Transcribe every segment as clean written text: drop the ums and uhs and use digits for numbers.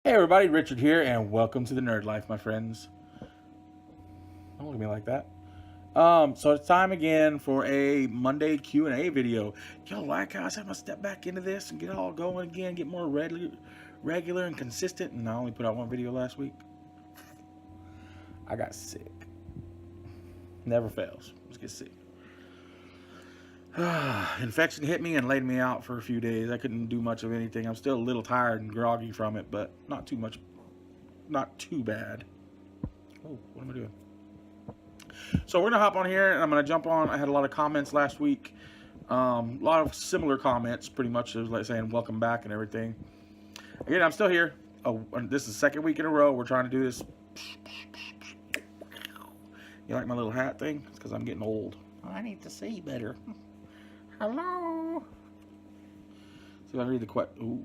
Hey everybody, Richard here, and welcome to the Nerd Life, my friends. Don't look at me like that. So it's time again for a Monday Q&A video. Yo, like how I said I'm gonna step back into this and get it all going again, get more regular and consistent. And I only put out one video last week. I got sick. Never fails. Let's get sick. Infection hit me and laid me out for a few days. I couldn't do much of anything. I'm still a little tired and groggy from it, but not too much. Not too bad. Oh, what am I doing? So we're gonna hop on here and I'm gonna jump on. I had a lot of comments last week. A lot of similar comments, pretty much like saying welcome back and everything. Again, I'm still here. Oh, this is the second week in a row. We're trying to do this. You like my little hat thing? It's because I'm getting old. I need to see better. Hello. See if I can read the question. Ooh.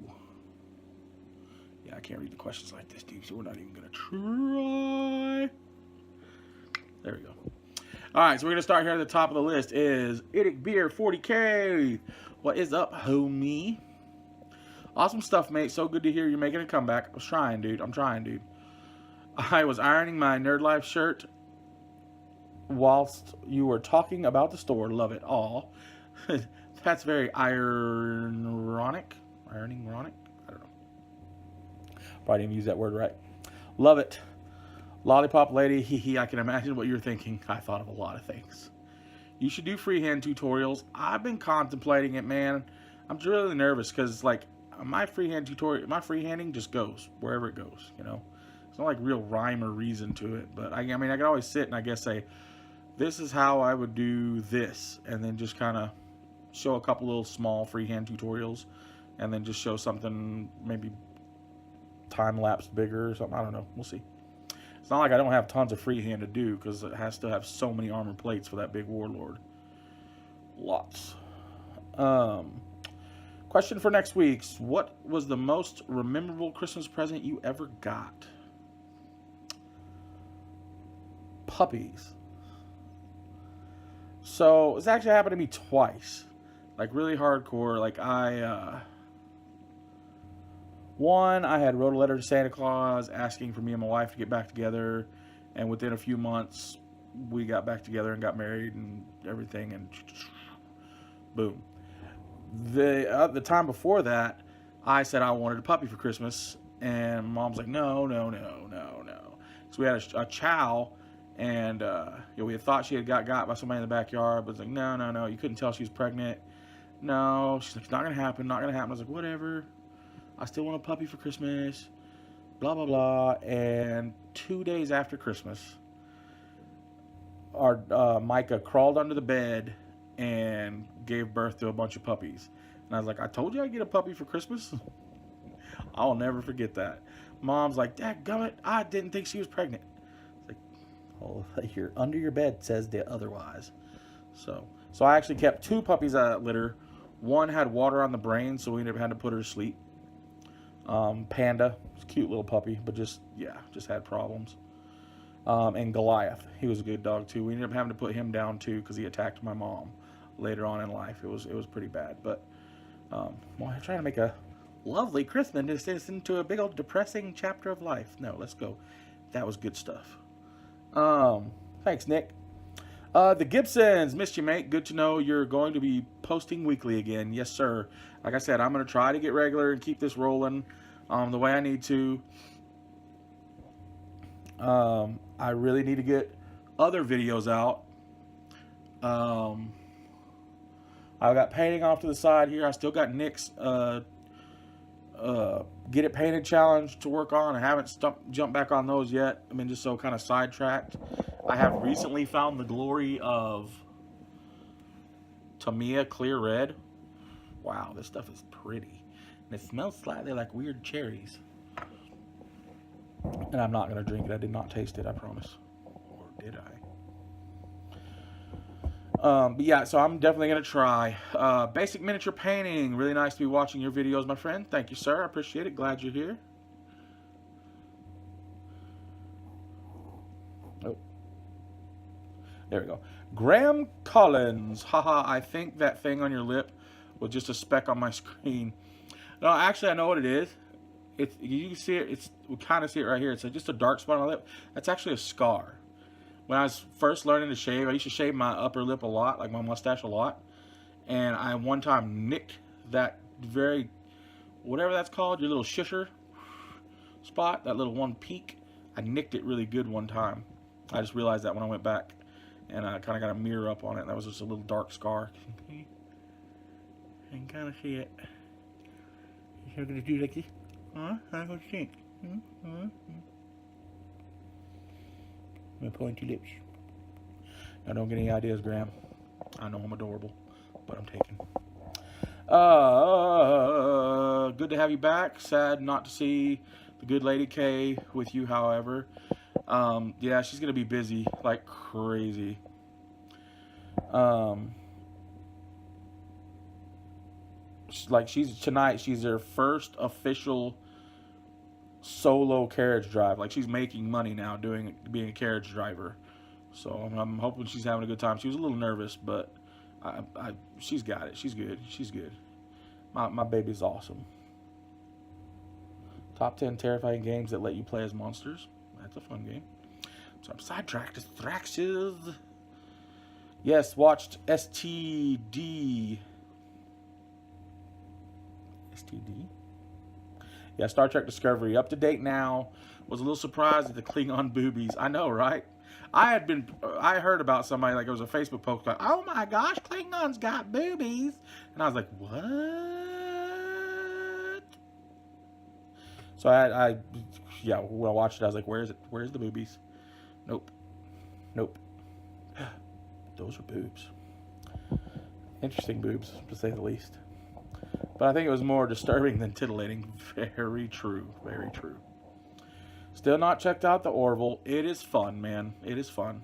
Yeah, I can't read the questions like this, dude. So we're not even gonna try. There we go. All right, so we're gonna start here at the top of the list. Is Idic Beer 40K? What is up, homie? Awesome stuff, mate. So good to hear you're making a comeback. I'm trying, dude. I was ironing my Nerd Life shirt whilst you were talking about the store. Love it all. That's very ironic. Ironing ironic? I don't know. Probably didn't use that word right. Love it. Lollipop lady, hee. I can imagine what you're thinking. I thought of a lot of things. You should do freehand tutorials. I've been contemplating it, man. I'm really nervous because, like, my freehanding just goes wherever it goes, you know? It's not like real rhyme or reason to it. But, I mean, I could always sit and I guess say, this is how I would do this. And then just kind of show a couple little small freehand tutorials. And then just show something maybe time-lapse bigger or something. I don't know. We'll see. It's not like I don't have tons of freehand to do because it has to have so many armor plates for that big warlord. Lots. Question for next week's. What was the most memorable Christmas present you ever got? Puppies. So it's actually happened to me twice. Like really hardcore. Like one, I had wrote a letter to Santa Claus asking for me and my wife to get back together. And within a few months, we got back together and got married and everything. And boom. The time before that, I said I wanted a puppy for Christmas. And Mom's like, no. So we had a chow. And we had thought she had got by somebody in the backyard. But it's like, no. You couldn't tell she was pregnant. No. She's like, it's not going to happen. I was like, whatever. I still want a puppy for Christmas, blah, blah, blah. And 2 days after Christmas, our Micah crawled under the bed and gave birth to a bunch of puppies. And I was like, I told you I'd get a puppy for Christmas. I'll never forget that. Mom's like, dadgummit, I didn't think she was pregnant. It's like, oh, you're under your bed says the otherwise. So I actually kept 2 puppies out of that litter. One had water on the brain, so we ended up having to put her to sleep. Panda, was a cute little puppy, but just had problems. And Goliath, he was a good dog too. We ended up having to put him down too because he attacked my mom later on in life. It was pretty bad. But I'm trying to make a lovely Christmas instead into a big old depressing chapter of life. No, let's go. That was good stuff. Thanks, Nick. The Gibsons, missed you, mate. Good to know you're going to be posting weekly again. Yes, sir. Like I said, I'm going to try to get regular and keep this rolling the way I need to. I really need to get other videos out. I've got painting off to the side here. I still got Nick's Get It Painted challenge to work on. I haven't jumped back on those yet. I mean, just so kind of sidetracked. I have recently found the glory of Tamiya Clear Red. Wow, this stuff is pretty. And it smells slightly like weird cherries. And I'm not going to drink it. I did not taste it, I promise. Or did I? But yeah, so I'm definitely going to try. Basic miniature painting. Really nice to be watching your videos, my friend. Thank you, sir. I appreciate it. Glad you're here. Oh. There we go. Graham Collins. Haha, I think that thing on your lip was just a speck on my screen. No, actually, I know what it is. It's, you can see it. We kind of see it right here. It's just a dark spot on my lip. That's actually a scar. When I was first learning to shave, I used to shave my upper lip a lot, like my mustache a lot. And I one time nicked that whatever that's called, your little shisher spot, that little one peak. I nicked it really good one time. I just realized that when I went back, and I kind of got a mirror up on it. That was just a little dark scar. You can kind of see it. You're gonna do like this, huh? What do you think? My pointy lips. Now don't get any ideas, Graham. I know I'm adorable, but I'm taken. Good to have you back. Sad not to see the good lady Kay with you, however. Yeah, she's gonna be busy like crazy. Tonight she's her first official solo carriage drive. Like, she's making money now being a carriage driver. So I'm hoping she's having a good time. She was a little nervous, but she's got it. She's good. She's good. My baby's awesome. Top 10 terrifying games that let you play as monsters. That's a fun game. So I'm sidetracked. Distractions. Yes, watched STD. STD? Yeah, Star Trek Discovery. Up to date now. Was a little surprised at the Klingon boobies. I know, right? I heard about somebody, like, it was a Facebook post, like, oh my gosh, Klingons got boobies. And I was like, what? So yeah, when I watched it, I was like, where is it? Where's the boobies? Nope. Nope. Those are boobs. Interesting boobs, to say the least. But I think it was more disturbing than titillating. Very true. Very true. Still not checked out the Orville. It is fun, man. It is fun.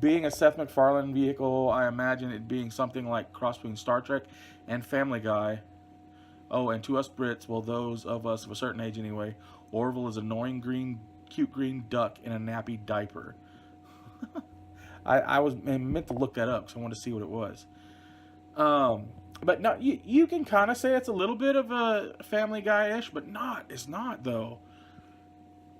Being a Seth MacFarlane vehicle, I imagine it being something like cross between Star Trek and Family Guy. Oh, and to us Brits, well, those of us of a certain age anyway, Orville is an annoying cute green duck in a nappy diaper. I meant to look that up because I wanted to see what it was. But no, you can kind of say it's a little bit of a Family Guy-ish, but it's not though.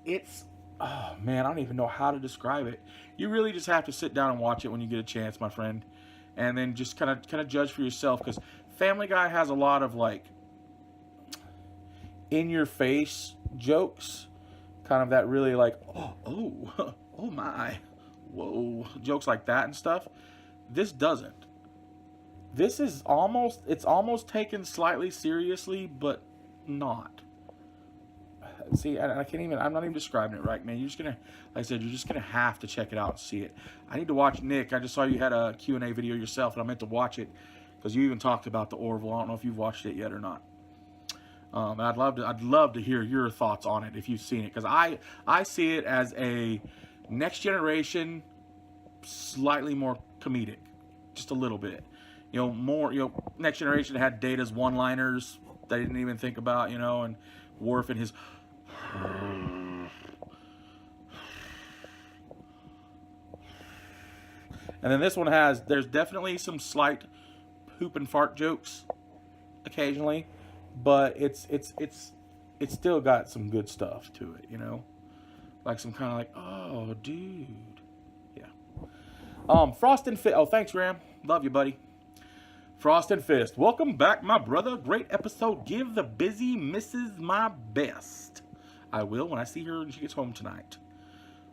It's, oh man, I don't even know how to describe it. You really just have to sit down and watch it when you get a chance, my friend, and then just kind of judge for yourself, because Family Guy has a lot of like in-your-face jokes, kind of that really like oh my, whoa, jokes like that and stuff. This doesn't. This is almost taken slightly seriously, but not. See, I'm not even describing it right, man. You're just gonna, like I said, you're just gonna have to check it out and see it. I need to watch Nick. I just saw you had a Q&A video yourself, and I meant to watch it because you even talked about the Orville. I don't know if you've watched it yet or not. I'd love to hear your thoughts on it if you've seen it, because I see it as a next generation, slightly more comedic, just a little bit. Next generation had Data's one-liners they didn't even think about, and Worf and his. And then this one there's definitely some slight poop and fart jokes occasionally, but it's still got some good stuff to it, like some kind of like, oh dude, yeah. Frost and Fist. Oh, thanks, Graham. Love you, buddy. Frost and Fist. Welcome back, my brother. Great episode. Give the busy missus my best. I will when I see her when she gets home tonight.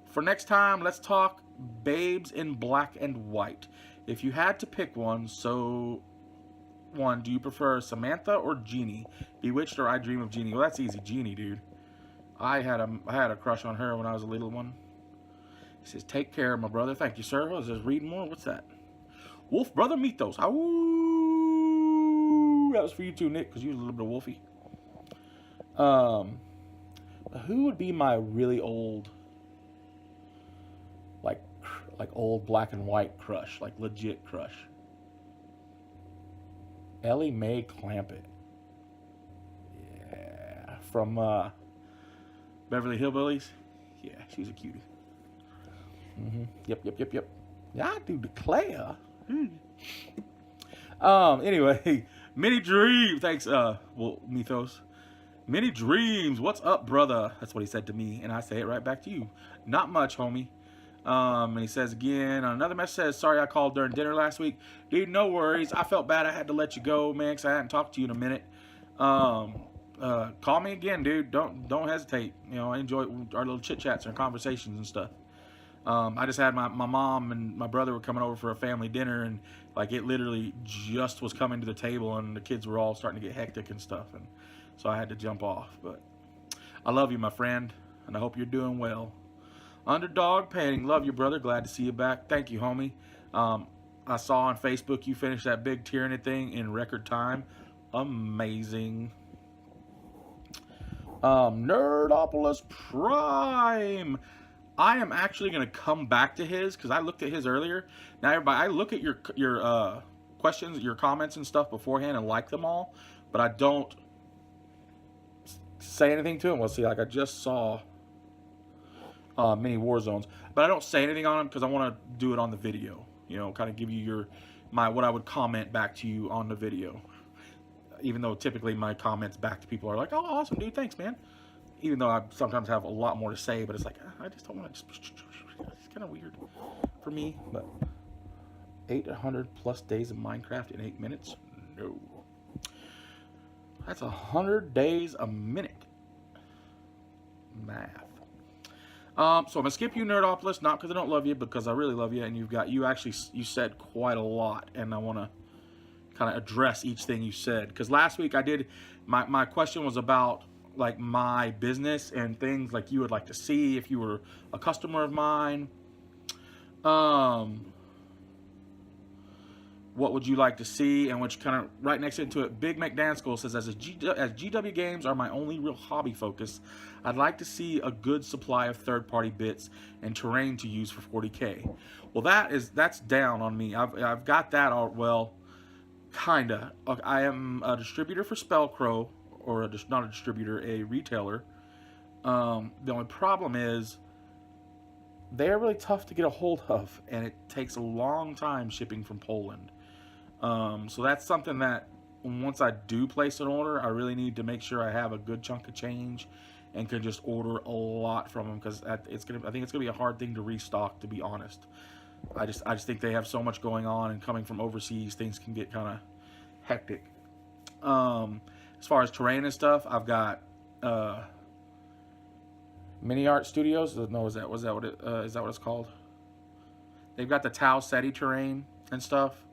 For next time, let's talk babes in black and white. If you had to pick one, do you prefer Samantha or Jeannie? Bewitched or I Dream of Jeannie? Well, that's easy. Jeannie, dude. I had a crush on her when I was a little one. He says, take care, my brother. Thank you, sir. I was just reading more. What's that? Wolf Brother Mythos. Ooh, that was for you too, Nick, because you was a little bit of Wolfie. Who would be my really old, like old black and white crush, like legit crush? Ellie Mae Clampett. Yeah, from Beverly Hillbillies. Yeah, she's a cutie. Yep. Yeah, I do declare. Anyway, Many Dreams. Thanks, well, Mythos. Many Dreams. What's up, brother? That's what he said to me, and I say it right back to you. Not much, homie. And he says again, another message says, sorry I called during dinner last week. Dude, no worries. I felt bad I had to let you go, man, because I hadn't talked to you in a minute. Call me again, dude. Don't hesitate. You know, I enjoy our little chit-chats and conversations and stuff. I just had my mom and my brother were coming over for a family dinner, and like it literally just was coming to the table, and the kids were all starting to get hectic and stuff, and so I had to jump off. But I love you, my friend, and I hope you're doing well. Underdog Painting, love you, brother. Glad to see you back. Thank you, homie. I saw on Facebook you finished that big Tyranny thing in record time. Amazing. Nerdopolis Prime. I am actually going to come back to his because I looked at his earlier. Now, everybody, I look at your questions, your comments and stuff beforehand and like them all, but I don't say anything to them. Well, see, like I just saw mini war zones, but I don't say anything on them because I want to do it on the video. You know, kind of give you what I would comment back to you on the video. Even though typically my comments back to people are like, "Oh, awesome, dude, thanks, man." Even though I sometimes have a lot more to say, but it's like I just don't want to. It's kind of weird for me. But 800 plus days of Minecraft in 8 minutes? No. That's 100 days a minute. Math. So I'm gonna skip you, Nerdopolis, not because I don't love you, because I really love you, and you said quite a lot, and I want to kind of address each thing you said. Because last week I did my question was about like my business and things like you would like to see if you were a customer of mine. What would you like to see? And which kind of right next into it, Big McDanskull says, as GW games are my only real hobby focus, I'd like to see a good supply of third-party bits and terrain to use for 40K. Well, that's down on me. I've got that all, well, kinda. I am a distributor for Spellcrow, or not a distributor, a retailer. The only problem is they're really tough to get a hold of, and it takes a long time shipping from Poland. So that's something that once I do place an order, I really need to make sure I have a good chunk of change and can just order a lot from them, because I think it's gonna be a hard thing to restock, to be honest. I just think they have so much going on, and coming from overseas, things can get kind of hectic. As far as terrain and stuff, I've got Mini Art Studios. No, is that what it's called? They've got the Tau Ceti terrain and stuff.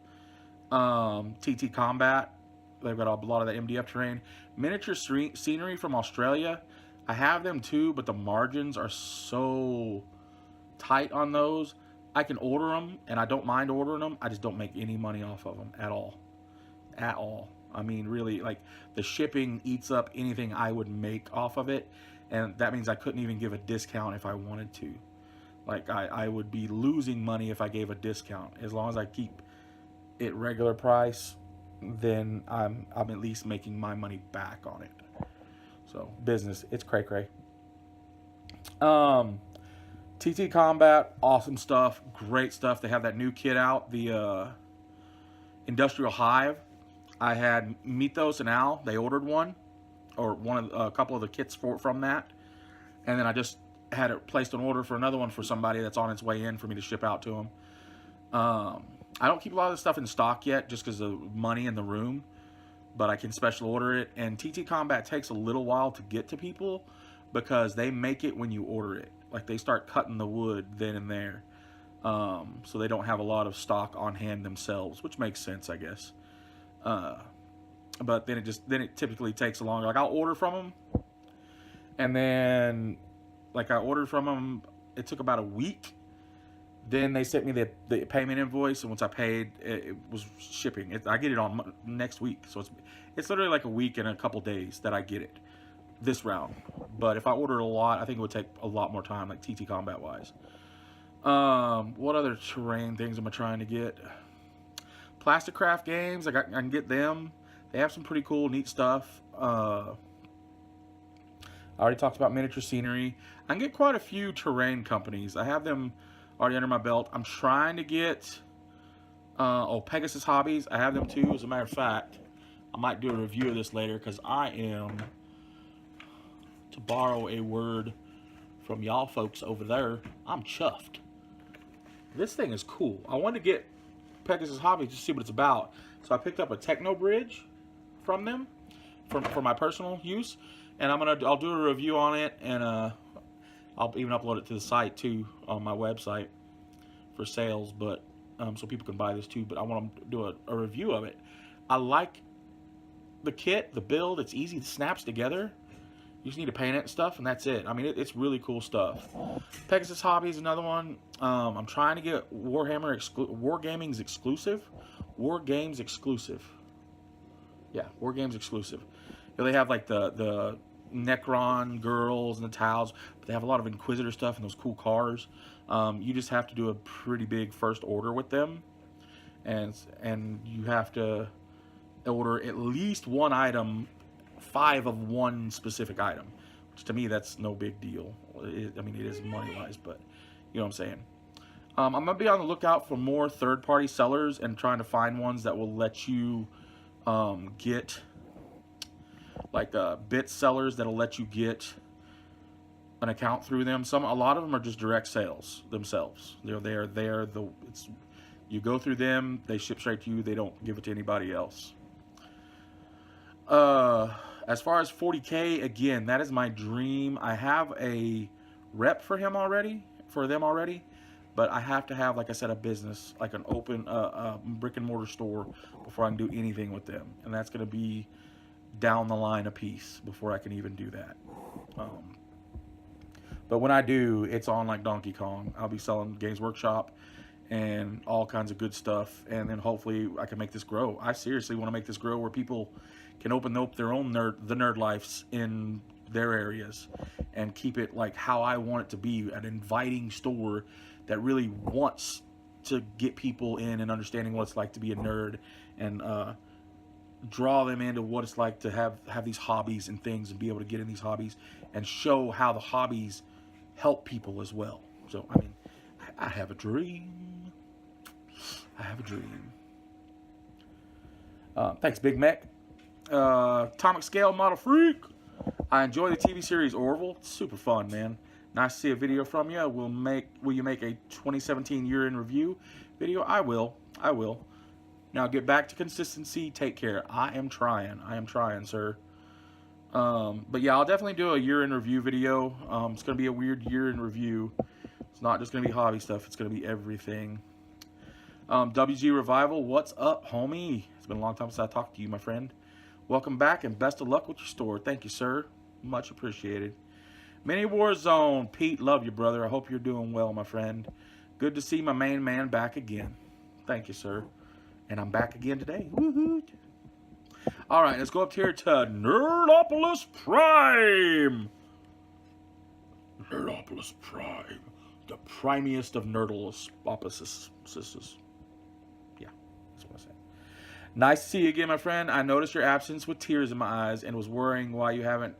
TT Combat. They've got a lot of the MDF terrain. Miniature Scenery from Australia. I have them too, but the margins are so tight on those. I can order them, and I don't mind ordering them. I just don't make any money off of them at all. At all. I mean, really, like, the shipping eats up anything I would make off of it, and that means I couldn't even give a discount if I wanted to. Like, I would be losing money if I gave a discount. As long as I keep it regular price, then I'm at least making my money back on it. So, business, it's CrayCray. TT Combat, awesome stuff, great stuff. They have that new kit out, the Industrial Hive. I had Mythos and Al, they ordered one, or a couple of the kits from that, and then I just had it placed an order for another one for somebody that's on its way in for me to ship out to them. I don't keep a lot of this stuff in stock yet, just because of money in the room, but I can special order it. And TT Combat takes a little while to get to people, because they make it when you order it. Like, they start cutting the wood then and there, so they don't have a lot of stock on hand themselves, which makes sense, I guess. But then it typically takes a longer. Like, I'll order from them, and then like I ordered from them, it took about a week. Then they sent me the payment invoice, and once I paid, it was shipping. I get it on next week, so it's literally like a week and a couple days that I get it this round. But if I ordered a lot, I think it would take a lot more time, like TT Combat wise. What other terrain things am I trying to get? Plastic Craft Games, I can get them. They have some pretty cool, neat stuff. I already talked about Miniature Scenery. I can get quite a few terrain companies. I have them already under my belt. I'm trying to get Pegasus Hobbies. I have them too, as a matter of fact. I might do a review of this later because I am, to borrow a word from y'all folks over there, I'm chuffed. This thing is cool. I wanted to get Pegasus Hobby to see what it's about. So I picked up a Techno Bridge from them for my personal use. And I'll do a review on it, and I'll even upload it to the site too on my website for sales, but so people can buy this too. But I want to do a review of it. I like the kit, the build. It's easy. It snaps together. You just need to paint it and stuff, and that's it. I mean, it's really cool stuff. Pegasus Hobby is another one. I'm trying to get Wargaming's exclusive. War Games exclusive. Yeah, War Games exclusive. They have like the Necron girls and the Tals, but they have a lot of Inquisitor stuff and those cool cars. You just have to do a pretty big first order with them, and you have to order at least one item, 5 of one specific item, which to me that's no big deal. I mean, it is money wise, but you know what I'm saying. I'm gonna be on the lookout for more third-party sellers and trying to find ones that will let you get like bit sellers that'll let you get an account through them. A lot of them are just direct sales themselves. You go through them, they ship straight to you. They don't give it to anybody else. As far as 40K, again, that is my dream. I have a rep for them already, but I have to have, like I said, a business, like an open brick and mortar store before I can do anything with them, and that's going to be down the line a piece before I can even do that. But when I do, it's on like Donkey Kong. I'll be selling Games Workshop and all kinds of good stuff, and then hopefully I can make this grow. I seriously want to make this grow where people can open up their own nerd lives in their areas and keep it like how I want it to be, an inviting store that really wants to get people in and understanding what it's like to be a nerd, and draw them into what it's like to have these hobbies and things, and be able to get in these hobbies and show how the hobbies help people as well. So I mean, I have a dream. I have a dream. Thanks, Big Mac. Atomic Scale Model Freak. I enjoy the TV series Orville. It's super fun, man. Nice to see a video from you. Will you make a 2017 year in review video? I will. Now get back to consistency. Take care. I am trying, sir. But yeah, I'll definitely do a year in review video. It's going to be a weird year in review. It's not just going to be hobby stuff. It's going to be everything. WG Revival, what's up, homie? It's been a long time since I talked to you, my friend. Welcome back and best of luck with your store. Thank you, sir. Much appreciated. Mini Warzone, Pete, love you, brother. I hope you're doing well, my friend. Good to see my main man back again. Thank you, sir. And I'm back again today. Woohoo! All right, let's go up here to Nerdopolis Prime. Nerdopolis Prime, the primiest of Nerdopolis. Yeah, that's what I said. Nice to see you again, my friend. I noticed your absence with tears in my eyes and was worrying why you haven't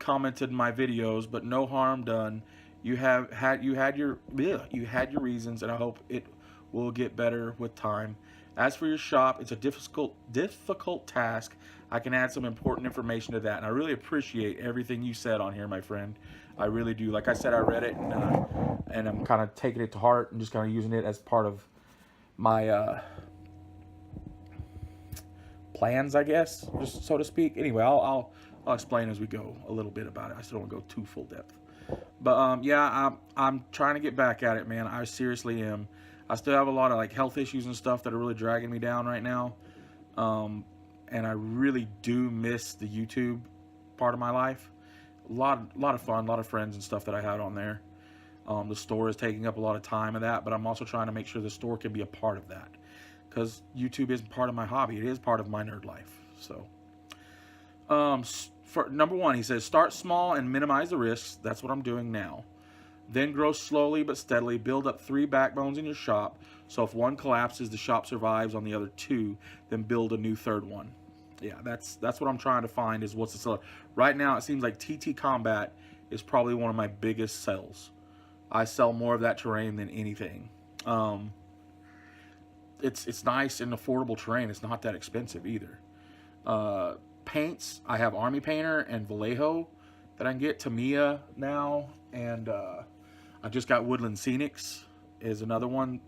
commented in my videos, but no harm done. You had your reasons, and I hope it will get better with time. As for your shop, it's a difficult task. I can add some important information to that, and I really appreciate everything you said on here, my friend. I really do. Like I said, I read it, and I'm kind of taking it to heart and just kind of using it as part of my plans, I guess, just so to speak. Anyway, I'll explain as we go a little bit about it. I still don't want to go too full depth. But yeah, I'm trying to get back at it, man. I seriously am. I still have a lot of like health issues and stuff that are really dragging me down right now. And I really do miss the YouTube part of my life. A lot of fun, a lot of friends and stuff that I had on there. The store is taking up a lot of time of that, but I'm also trying to make sure the store can be a part of that, because YouTube isn't part of my hobby. It is part of my nerd life. So, for number one, he says, start small and minimize the risks. That's what I'm doing now. Then grow slowly but steadily. Build up 3 backbones in your shop. So if one collapses, the shop survives on the other 2. Then build a new 3rd one. Yeah, that's what I'm trying to find, is what's the seller. Right now, it seems like TT Combat is probably one of my biggest sells. I sell more of that terrain than anything. It's nice and affordable terrain. It's not that expensive either. Paints, I have Army Painter and Vallejo that I can get. Tamiya now, and I just got Woodland Scenics is another one,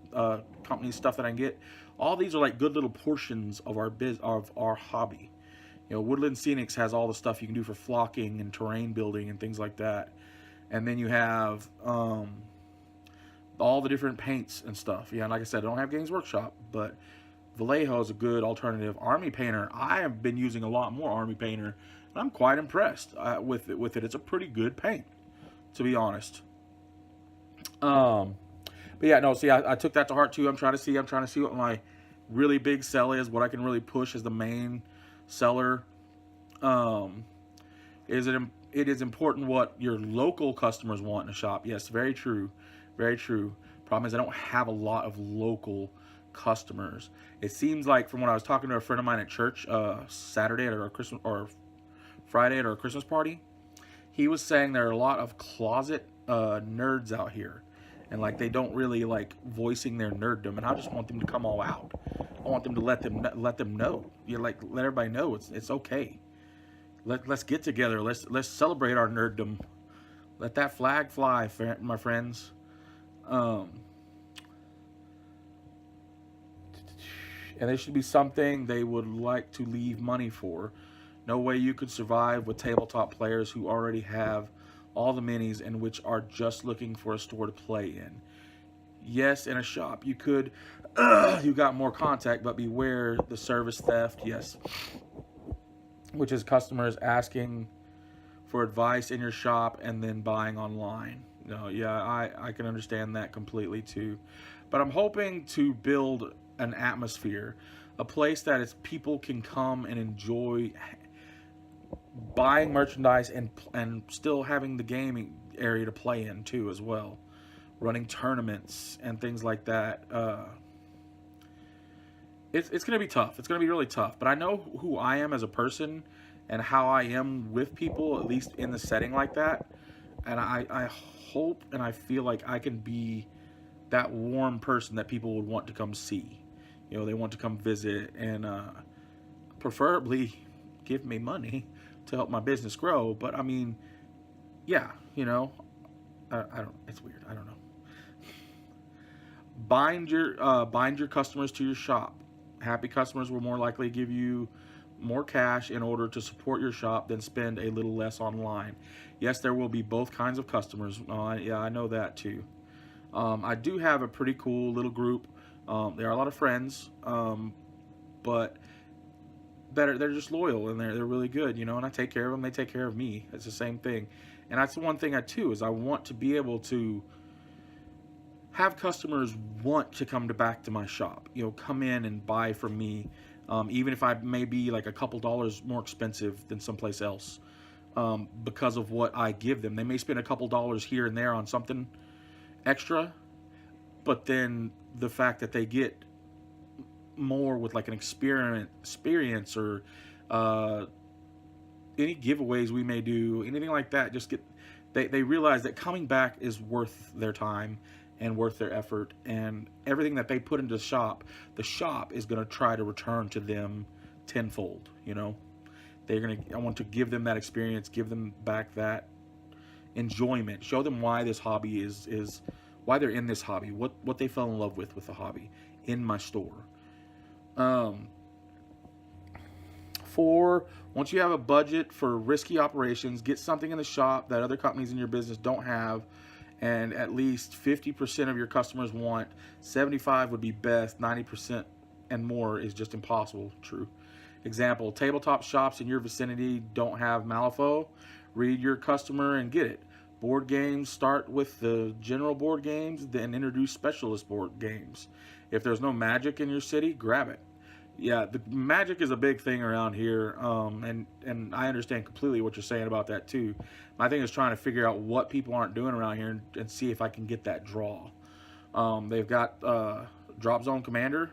company stuff that I can get. All these are like good little portions of our hobby. You know, Woodland Scenics has all the stuff you can do for flocking and terrain building and things like that. And then you have all the different paints and stuff. Yeah, and like I said, I don't have Games Workshop, but Vallejo is a good alternative. Army Painter, I have been using a lot more Army Painter, and I'm quite impressed with it. It's a pretty good paint, to be honest. But yeah, no. See, I took that to heart too. I'm trying to see what my really big sell is, what I can really push as the main seller. Um, it is important what your local customers want in a shop. Yes, very true, very true. Problem is I don't have a lot of local customers. It seems like from when I was talking to a friend of mine at church Saturday at our Christmas or Friday at our Christmas party, he was saying there are a lot of closet nerds out here, and like they don't really like voicing their nerddom, and I just want them to come all out. I want them to let them know. You like let everybody know it's okay. Let's get together. Let's celebrate our nerddom. Let that flag fly, my friends. And there should be something they would like to leave money for. No way you could survive with tabletop players who already have all the minis and which are just looking for a store to play in. Yes, in a shop you could, you got more contact, but beware the service theft. Yes, which is customers asking for advice in your shop and then buying online. No, yeah, I can understand that completely too. But I'm hoping to build an atmosphere, a place that is people can come and enjoy buying merchandise and still having the gaming area to play in too as well. Running tournaments and things like that. It's going to be tough. It's going to be really tough. But I know who I am as a person and how I am with people, at least in the setting like that. And I hope and I feel like I can be that warm person that people would want to come see. You know, they want to come visit and preferably give me money to help my business grow. But I mean, yeah, you know, I don't. It's weird. I don't know. Bind your customers to your shop. Happy customers will more likely give you more cash in order to support your shop than spend a little less online. Yes, there will be both kinds of customers. Yeah, I know that too. I do have a pretty cool little group. There are a lot of friends, but they're just loyal and they're really good, you know. And I take care of them; they take care of me. It's the same thing, and that's the one thing I want to be able to have customers want to come back to my shop. You know, come in and buy from me, even if I may be like a couple dollars more expensive than someplace else, because of what I give them. They may spend a couple dollars here and there on something extra, but then the fact that they get more with like an experience or any giveaways we may do, anything like that, just get they realize that coming back is worth their time and worth their effort, and everything that they put into the shop is going to try to return to them tenfold. You know, I want to give them that experience, give them back that enjoyment, show them why this hobby is why they're in this hobby, what they fell in love with the hobby in my store. Once you have a budget for risky operations, get something in the shop that other companies in your business don't have, and at least 50% of your customers want. 75 would be best. 90% and more is just impossible. True. Example, tabletop shops in your vicinity don't have Malifaux. Read your customer and get it. Board games, start with the general board games, then introduce specialist board games. If there's no Magic in your city, grab it. Yeah, the Magic is a big thing around here, and I understand completely what you're saying about that too. My thing is trying to figure out what people aren't doing around here and see if I can get that draw. They've got Drop Zone Commander.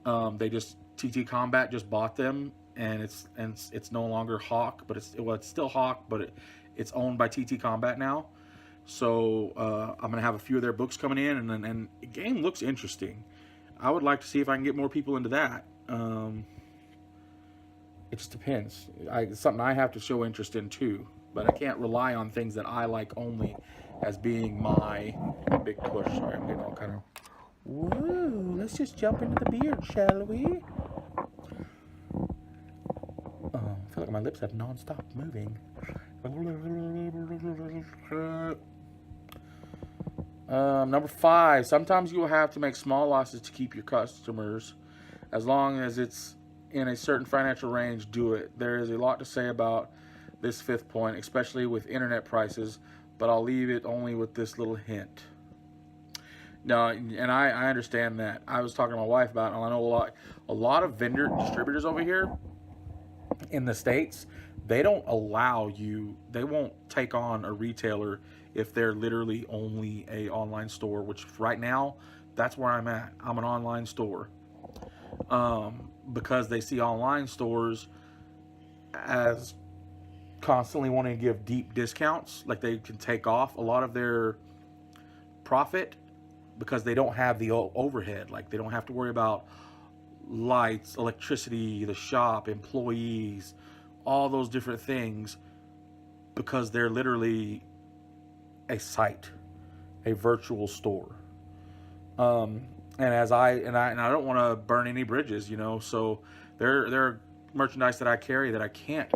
They just TT Combat just bought them, and it's no longer Hawk, but it's still Hawk, but it's owned by TT Combat now. So I'm gonna have a few of their books coming in, and the game looks interesting. I would like to see if I can get more people into that. It just depends. It's something I have to show interest in too, but I can't rely on things that I like only as being my big push. Sorry, I'm getting all kind of. Whoa! Let's just jump into the beard, shall we? I feel like my lips have non-stop moving. Number 5. Sometimes you will have to make small losses to keep your customers. As long as it's in a certain financial range, do it. There is a lot to say about this 5th point, especially with internet prices, but I'll leave it only with this little hint. No, and I understand that. I was talking to my wife about it, and I know a lot of vendor distributors over here in the States, they don't allow you, they won't take on a retailer if they're literally only a online store, which right now, that's where I'm at. I'm an online store. Because they see online stores as constantly wanting to give deep discounts, like they can take off a lot of their profit because they don't have the overhead. Like they don't have to worry about lights, electricity, the shop, employees, all those different things, because they're literally a site, a virtual store. And I don't want to burn any bridges, you know. So there are merchandise that I carry that I can't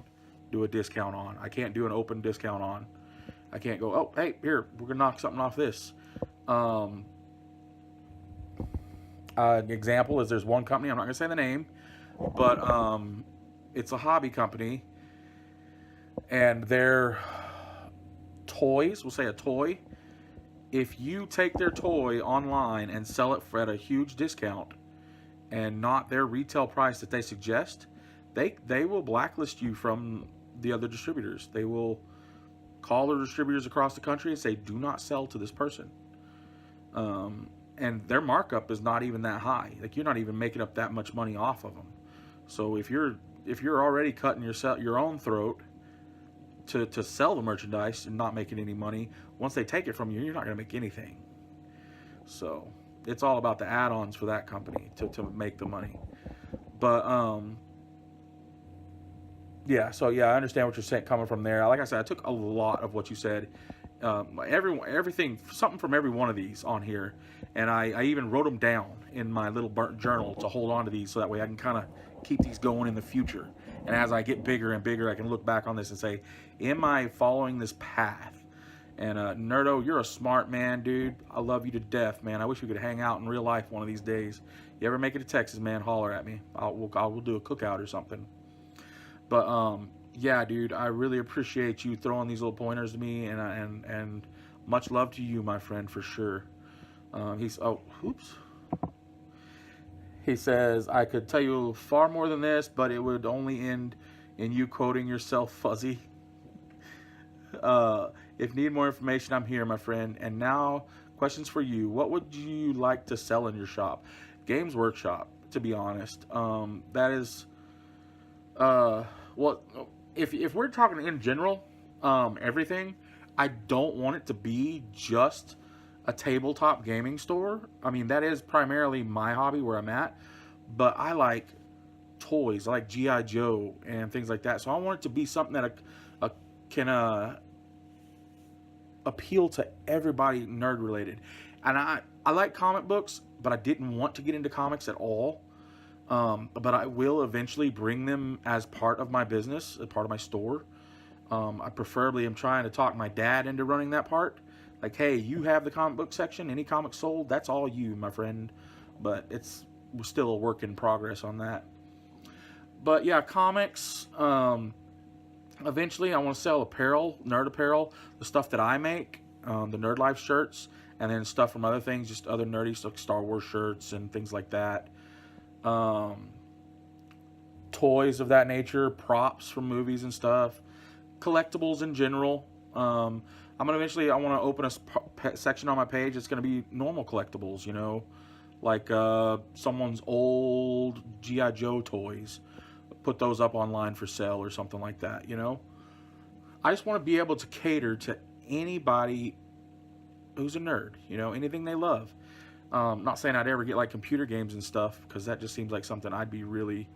do a discount on. I can't do an open discount on. I can't go, oh, hey, here, we're gonna knock something off this. An example is there's one company, I'm not gonna say the name, but it's a hobby company, and their toys, we'll say a toy, if you take their toy online and sell it at a huge discount and not their retail price that they suggest, they will blacklist you from the other distributors. They will call their distributors across the country and say, do not sell to this person. And their markup is not even that high. Like, you're not even making up that much money off of them. So if you're already cutting your own throat to sell the merchandise and not making any money, once they take it from you, you're not going to make anything. So it's all about the add-ons for that company to make the money. But yeah, so yeah, I understand what you're saying coming from there. Like I said, I took a lot of what you said, everything, something from every one of these on here, and I even wrote them down in my little burnt journal to hold on to these, so that way I can kind of keep these going in the future. And as I get bigger and bigger, I can look back on this and say, am I following this path? And Nerdo, you're a smart man, dude. I love you to death, man. I wish we could hang out in real life one of these days. You ever make it to Texas, man, holler at me. We'll do a cookout or something. But yeah, dude, I really appreciate you throwing these little pointers to me, and much love to you, my friend, for sure. He says, I could tell you far more than this, but it would only end in you quoting yourself, Fuzzy. If you need more information, I'm here, my friend. And now, questions for you. What would you like to sell in your shop? Games Workshop, to be honest. That is, well, if we're talking in general, everything, I don't want it to be just a tabletop gaming store. I mean, that is primarily my hobby where I'm at, but I like toys. I like G.I. Joe and things like that. So I want it to be something that can appeal to everybody nerd related. And I like comic books, but I didn't want to get into comics at all. But I will eventually bring them as part of my business, as part of my store. I preferably am trying to talk my dad into running that part. Like, hey, you have the comic book section, any comics sold, that's all you, my friend. But we're still a work in progress on that. But yeah, comics, eventually I want to sell apparel, nerd apparel, the stuff that I make, the Nerd Life shirts, and then stuff from other things, just other nerdy stuff, Star Wars shirts and things like that. Toys of that nature, props from movies and stuff, collectibles in general. I want to open a section on my page. It's going to be normal collectibles, you know, like someone's old G.I. Joe toys. Put those up online for sale or something like that, you know. I just want to be able to cater to anybody who's a nerd, you know, anything they love. Not saying I'd ever get like computer games and stuff, because that just seems like something I'd be really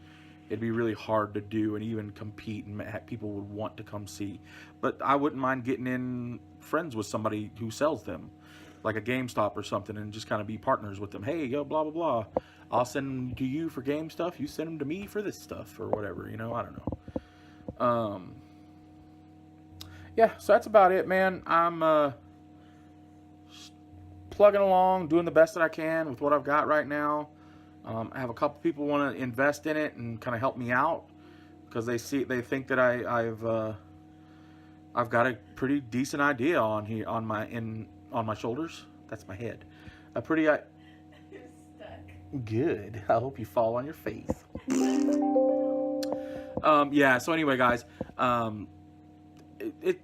it'd be really hard to do and even compete, and people would want to come see. But I wouldn't mind getting in friends with somebody who sells them, like a GameStop or something, and just kind of be partners with them. Hey, yo, blah blah blah. I'll send them to you for game stuff. You send them to me for this stuff or whatever. You know, I don't know. Yeah, so that's about it, man. I'm plugging along, doing the best that I can with what I've got right now. I have a couple people want to invest in it and kind of help me out because they think that I've got a pretty decent idea on my shoulders. That's my head. A pretty You're stuck. good. I hope you fall on your face. Yeah. So anyway, guys,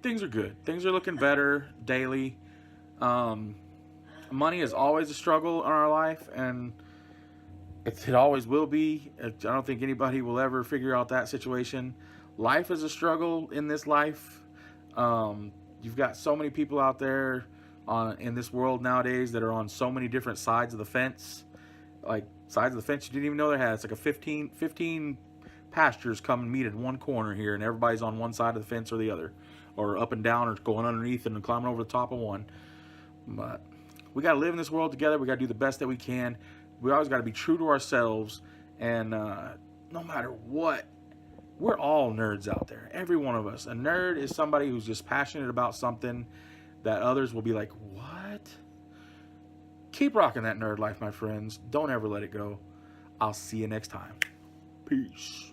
things are good. Things are looking better daily. Money is always a struggle in our life, and it always will be. I don't think anybody will ever figure out that situation. Life is a struggle in this life. You've got so many people out there in this world nowadays that are on so many different sides of the fence. Like sides of the fence you didn't even know they had. It's like a 15 pastures come and meet in one corner here, and everybody's on one side of the fence or the other, or up and down, or going underneath and climbing over the top of one. But we got to live in this world together. We got to do the best that we can. We always got to be true to ourselves, and no matter what, we're all nerds out there. Every one of us. A nerd is somebody who's just passionate about something that others will be like, what? Keep rocking that nerd life, my friends. Don't ever let it go. I'll see you next time. Peace.